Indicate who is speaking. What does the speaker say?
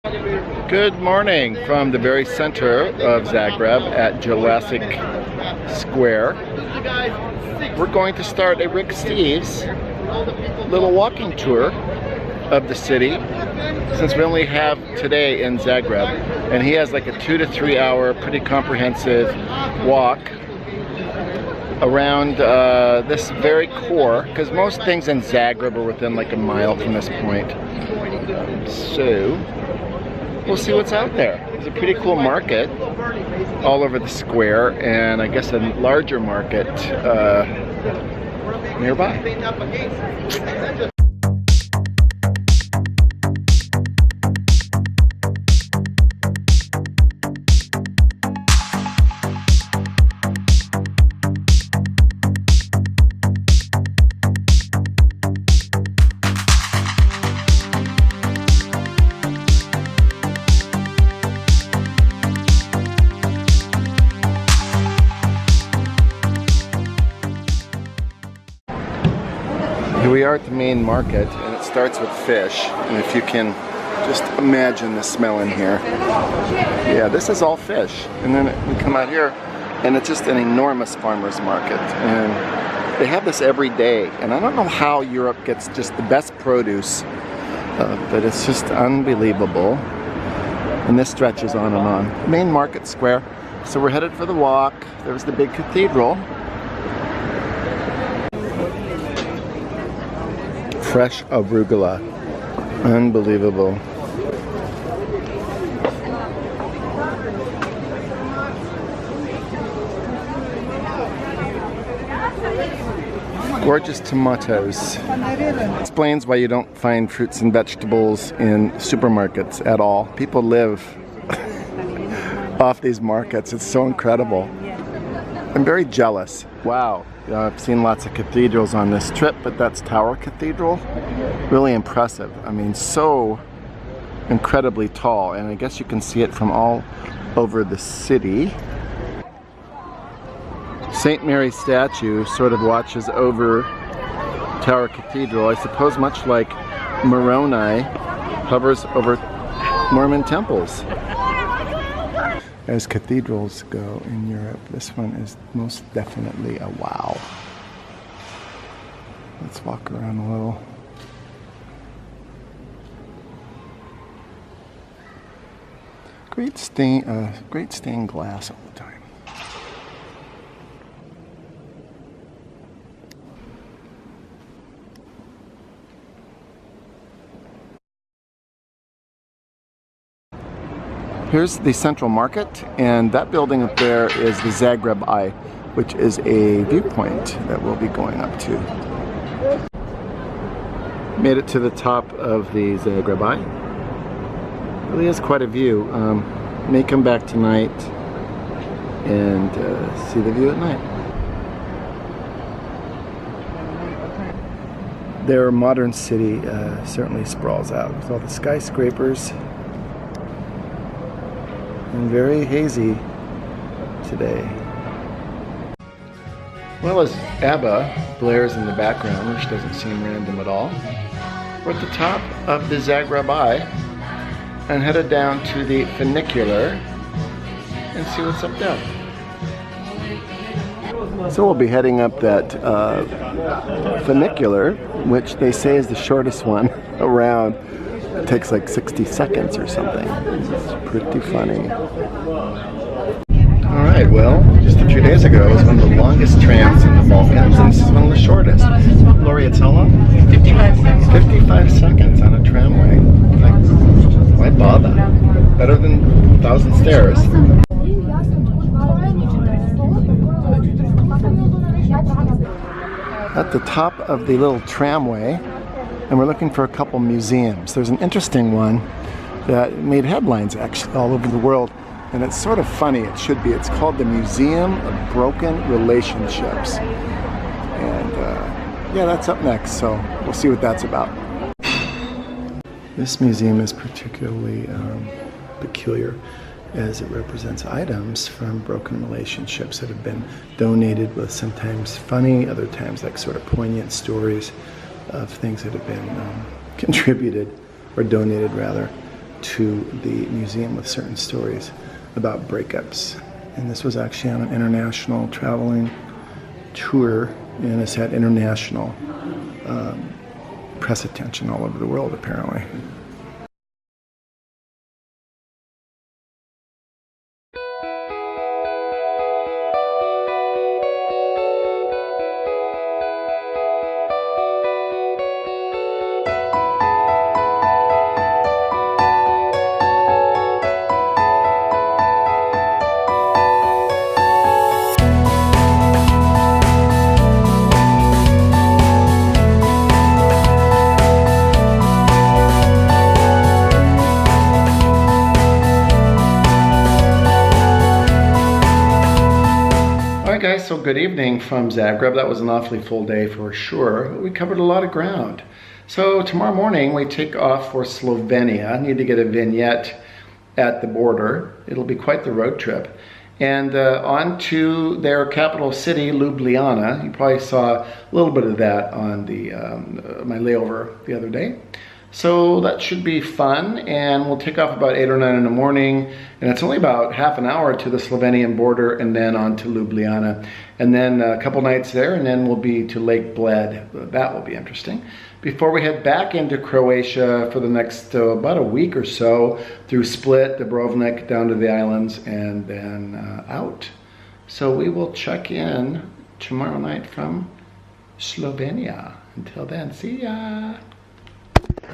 Speaker 1: Good morning from the very center of Zagreb at Jurassic Square. We're going to start a Rick Steves little walking tour of the city, since we only have today in Zagreb, and he has like a 2 to 3 hour pretty comprehensive walk around this very core, because most things in Zagreb are within like a mile from this point. So we'll see what's out there. There's a pretty cool market all over the square, and I guess a larger market nearby. Here we are at the main market, and it starts with fish, and if you can just imagine the smell in here. Yeah, this is all fish, and then we come out here and it's just an enormous farmer's market, and they have this every day, and I don't know how Europe gets just the best produce, but it's just unbelievable. And this stretches on and on. Main market square, so we're headed for the walk. There's the big cathedral. Fresh arugula. Unbelievable. Gorgeous tomatoes. Explains why you don't find fruits and vegetables in supermarkets at all. People live off these markets. It's so incredible. I'm very jealous. Wow. I've seen lots of cathedrals on this trip, but that's Tower Cathedral. Really impressive. I mean, so incredibly tall, and I guess you can see it from all over the city. St. Mary's statue sort of watches over Tower Cathedral. I suppose much like Moroni hovers over Mormon temples. As cathedrals go in Europe, this one is most definitely a wow. Let's walk around a little. Great stained glass all the time. Here's the central market, and that building up there is the Zagreb Eye, which is a viewpoint that we'll be going up to. Made it to the top of the Zagreb Eye. Really is quite a view. May come back tonight and see the view at night. Their modern city certainly sprawls out with all the skyscrapers. And very hazy today. Well, as ABBA blares in the background, which doesn't seem random at all, we're at the top of the Zagreb Eye and headed down to the Funicular and see what's up there. So we'll be heading up that Funicular, which they say is the shortest one around. It takes like 60 seconds or something. It's pretty funny. Alright, well, just a few days ago it was one of the longest trams in the Balkans, and this is one of the shortest. Gloria, it's how long? 55 seconds. 55 seconds on a tramway. Like, why bother? Better than 1,000 stairs. At the top of the little tramway, and we're looking for a couple museums. There's an interesting one that made headlines actually all over the world, and it's sort of funny. It should be. It's called the Museum of Broken Relationships, and yeah, that's up next, so we'll see what that's about. This museum is particularly peculiar, as it represents items from broken relationships that have been donated, with sometimes funny, other times like sort of poignant stories of things that have been contributed, or donated rather, to the museum with certain stories about breakups. And this was actually on an international traveling tour, and it's had international press attention all over the world, apparently. Guys, so good evening from Zagreb. That was an awfully full day for sure. We covered a lot of ground. So tomorrow morning we take off for Slovenia. I need to get a vignette at the border. It'll be quite the road trip. And on to their capital city, Ljubljana. You probably saw a little bit of that on the my layover the other day. So that should be fun, and we'll take off about 8 or 9 in the morning, and it's only about half an hour to the Slovenian border and then on to Ljubljana, and then a couple nights there, and then we'll be to Lake Bled. That will be interesting. Before we head back into Croatia for the next about a week or so, through Split, Dubrovnik, down to the islands, and then out. So we will check in tomorrow night from Slovenia. Until then, see ya!